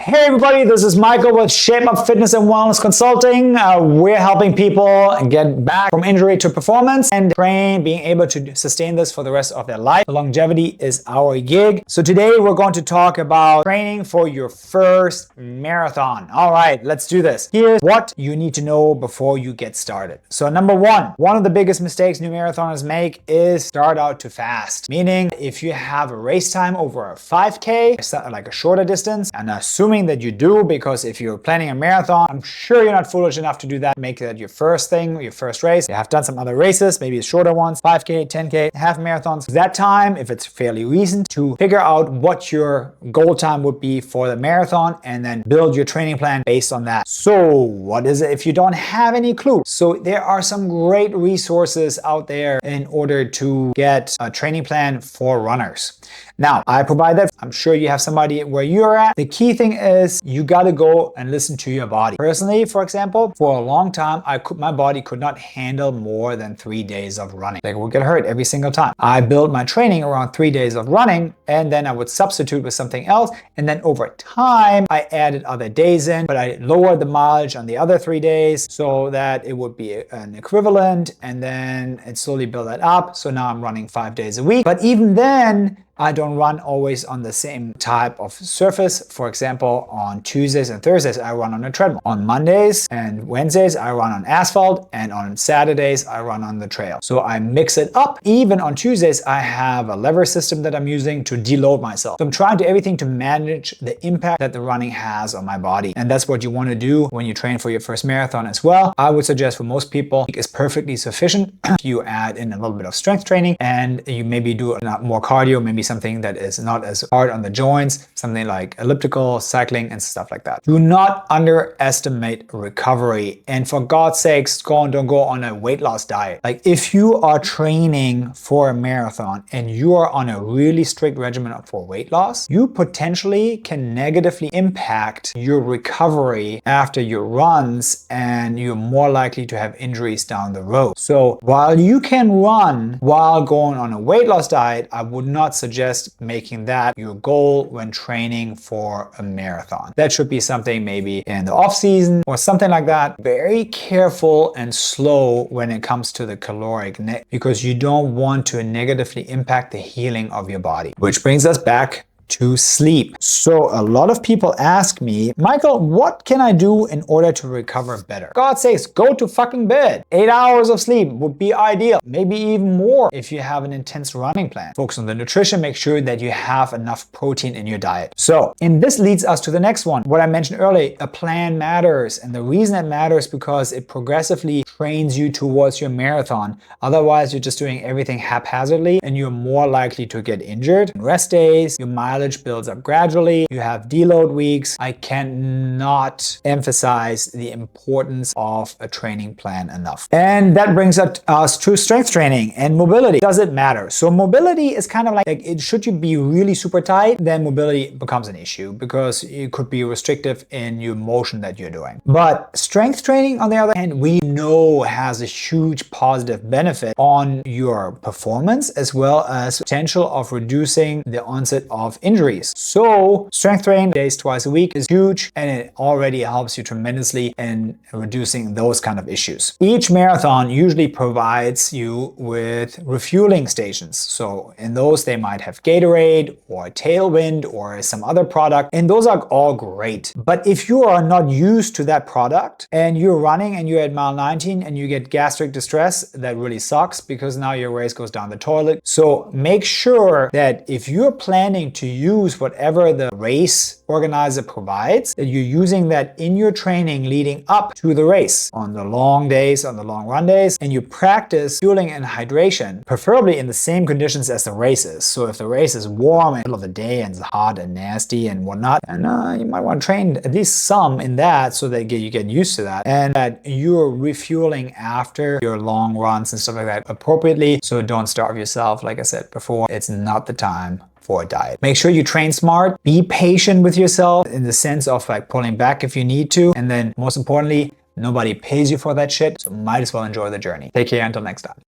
Hey everybody, this is Michael with Shape Up Fitness and Wellness Consulting. We're helping people get back from injury to performance and being able to sustain this for the rest of their life. Longevity is our gig. So today we're going to talk about training for your first marathon. All right, let's do this. Here's what you need to know before you get started. So number one of the biggest mistakes new marathoners make is start out too fast. Meaning if you have a race time over a 5K, like a shorter distance, and assuming that you do, because if you're planning a marathon, I'm sure you're not foolish enough to do that. Make that your first thing, your first race. You have done some other races, maybe shorter ones, 5K, 10K, half marathons. That time, if it's fairly recent, to figure out what your goal time would be for the marathon and then build your training plan based on that. So what is it if you don't have any clue? So there are some great resources out there in order to get a training plan for runners. Now, I provide that. I'm sure you have somebody where you're at. The key thing is you got to go and listen to your body. Personally, for example, for a long time, my body could not handle more than 3 days of running. Like, I would get hurt every single time. I built my training around 3 days of running, and then I would substitute with something else. And then over time, I added other days in, but I lowered the mileage on the other 3 days so that it would be an equivalent. And then it slowly built that up. So now I'm running 5 days a week. But even then, I don't run always on the same type of surface. For example, on Tuesdays and Thursdays, I run on a treadmill. On Mondays and Wednesdays, I run on asphalt, and on Saturdays, I run on the trail. So I mix it up. Even on Tuesdays, I have a lever system that I'm using to deload myself. So I'm trying to do everything to manage the impact that the running has on my body. And that's what you want to do when you train for your first marathon as well. I would suggest for most people, it's perfectly sufficient. You add in a little bit of strength training and you maybe do more cardio, maybe something that is not as hard on the joints, something like elliptical, cycling, and stuff like that. Do not underestimate recovery. And for God's sakes, don't go on a weight loss diet. Like, if you are training for a marathon and you are on a really strict regimen for weight loss, you potentially can negatively impact your recovery after your runs, and you're more likely to have injuries down the road. So while you can run while going on a weight loss diet, I would not suggest making that your goal when training for a marathon. That should be something maybe in the off season or something like that. Very careful and slow when it comes to the caloric, because you don't want to negatively impact the healing of your body. Which brings us back to sleep. So a lot of people ask me, Michael, what can I do in order to recover better? God sakes, go to fucking bed. 8 hours of sleep would be ideal. Maybe even more if you have an intense running plan. Focus on the nutrition, make sure that you have enough protein in your diet. And this leads us to the next one. What I mentioned earlier, a plan matters. And the reason it matters because it progressively trains you towards your marathon. Otherwise, you're just doing everything haphazardly and you're more likely to get injured. Rest days, your mileage builds up gradually. You have deload weeks. I cannot emphasize the importance of a training plan enough. And that brings us to strength training and mobility. Does it matter? So mobility is kind of like should you be really super tight, then mobility becomes an issue because it could be restrictive in your motion that you're doing. But strength training, on the other hand, we know has a huge positive benefit on your performance as well as potential of reducing the onset of injuries. So strength training days twice a week is huge, and it already helps you tremendously in reducing those kind of issues. Each marathon usually provides you with refueling stations. So in those, they might have Gatorade or Tailwind or some other product, and those are all great. But if you are not used to that product and you're running and you're at mile 19 and you get gastric distress, that really sucks because now your race goes down the toilet. So make sure that if you're planning to use whatever the race organizer provides, that you're using that in your training leading up to the race, on the long days, on the long run days, and you practice fueling and hydration, preferably in the same conditions as the races. So if the race is warm in the middle of the day and it's hot and nasty and whatnot, and you might want to train at least some in that so that you get used to that, and that you're refueling after your long runs and stuff like that appropriately. So don't starve yourself. Like I said before, it's not the time for a diet. Make sure you train smart, be patient with yourself in the sense of like pulling back if you need to. And then most importantly, nobody pays you for that shit. So might as well enjoy the journey. Take care until next time.